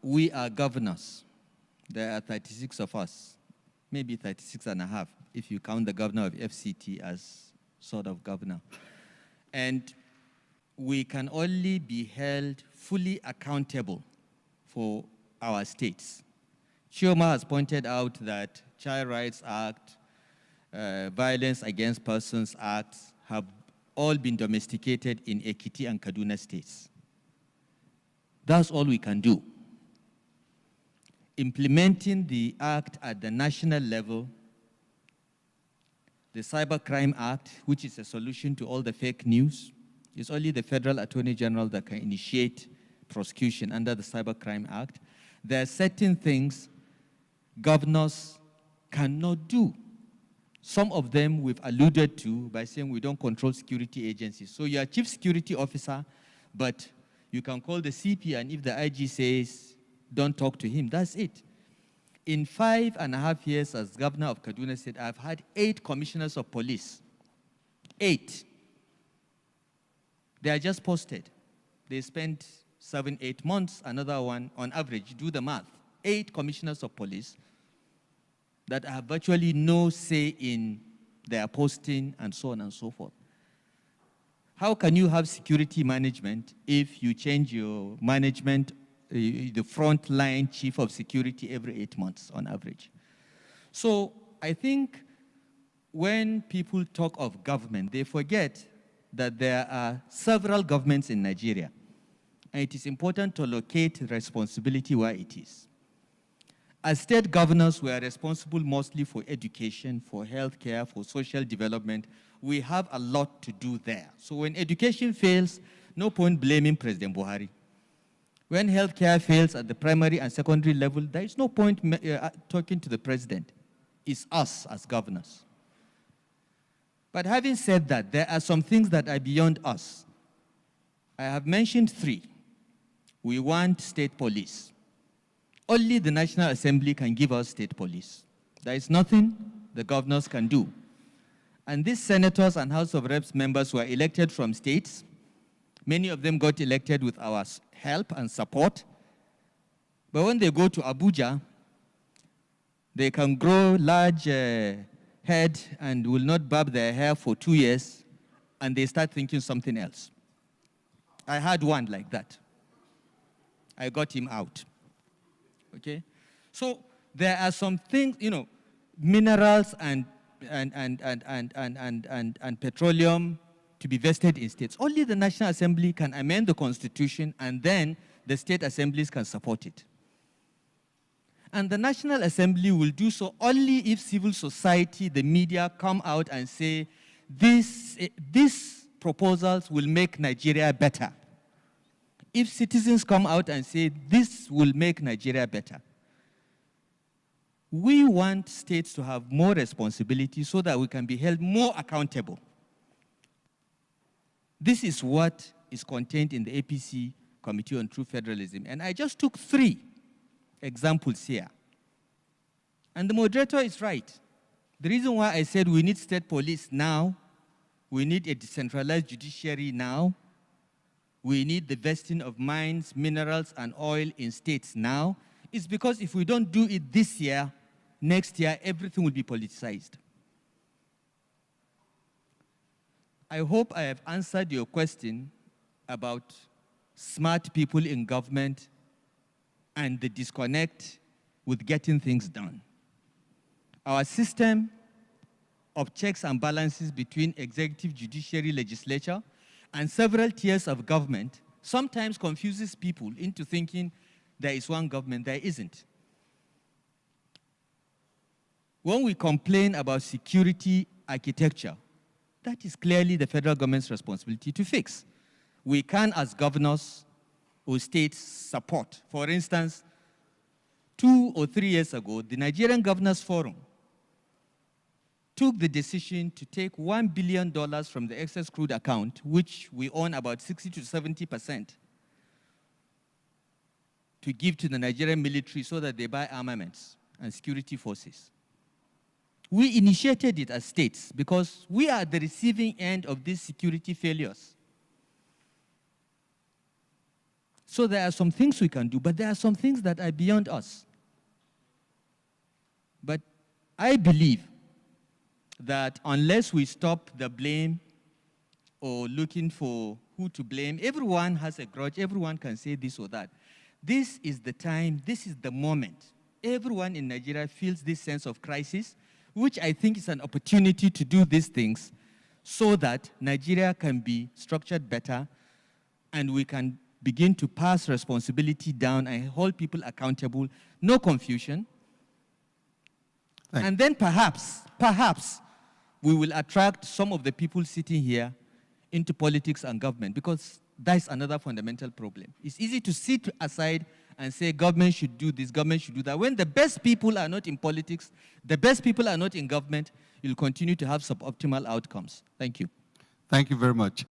we are governors. There are 36 of us, maybe 36 and a half, if you count the governor of FCT as sort of governor. And we can only be held fully accountable for our states. Chioma has pointed out that Child Rights Act, Violence Against Persons Acts have all been domesticated in Ekiti and Kaduna states. That's all we can do. Implementing the act at the national level, the Cybercrime Act, which is a solution to all the fake news, is only the Federal Attorney General that can initiate prosecution under the Cybercrime Act. There are certain things governors cannot do. Some of them we've alluded to by saying we don't control security agencies. So you're a chief security officer, but you can call the CP, and if the IG says, don't talk to him, that's it. In 5.5 years as governor of Kaduna State, I've had 8 commissioners of police. 8. They are just posted. They spent 7-8 months, another one, on average, do the math. 8 commissioners of police that have virtually no say in their posting and so on and so forth. How can you have security management if you change your management, the frontline chief of security every 8 months on average? So I think when people talk of government, they forget that there are several governments in Nigeria, and it is important to locate responsibility where it is. As state governors, we are responsible mostly for education, for healthcare, for social development. We have a lot to do there. So when education fails, no point blaming President Buhari. When healthcare fails at the primary and secondary level, there is no point talking to the president. It's us as governors. But having said that, there are some things that are beyond us. I have mentioned 3. We want state police. Only the National Assembly can give us state police. There is nothing the governors can do. And these senators and House of Reps members were elected from states. Many of them got elected with our help and support. But when they go to Abuja, they can grow large head and will not barb their hair for 2 years, and they start thinking something else. I had one like that. I got him out. Okay? So there are some things, you know, minerals and petroleum to be vested in states. Only the National Assembly can amend the Constitution, and then the state assemblies can support it. And the National Assembly will do so only if civil society, the media, come out and say, these proposals will make Nigeria better. If citizens come out and say, this will make Nigeria better. We want states to have more responsibility so that we can be held more accountable. This is what is contained in the APC Committee on True Federalism. And I just took 3 examples here. And the moderator is right. The reason why I said we need state police now, we need a decentralized judiciary now, we need the vesting of mines, minerals, and oil in states now, is because if we don't do it this year, next year, everything will be politicized. I hope I have answered your question about smart people in government and the disconnect with getting things done. Our system of checks and balances between executive, judiciary, legislature, and several tiers of government sometimes confuses people into thinking there is one government. There isn't. When we complain about security architecture, that is clearly the federal government's responsibility to fix. We can, as governors or states, support. For instance, 2 or 3 years ago, the Nigerian Governors Forum took the decision to take $1 billion from the excess crude account, which we own about 60 to 70%, to give to the Nigerian military so that they buy armaments and security forces. We initiated it as states because we are at the receiving end of these security failures. So there are some things we can do, but there are some things that are beyond us. But I believe that unless we stop the blame or looking for who to blame, everyone has a grudge, everyone can say this or that. This is the time, this is the moment. Everyone in Nigeria feels this sense of crisis, which I think is an opportunity to do these things so that Nigeria can be structured better and we can begin to pass responsibility down and hold people accountable, no confusion. And then perhaps, we will attract some of the people sitting here into politics and government, because that's another fundamental problem. It's easy to sit aside and say government should do this, government should do that. When the best people are not in politics, the best people are not in government, you'll continue to have suboptimal outcomes. Thank you. Thank you very much.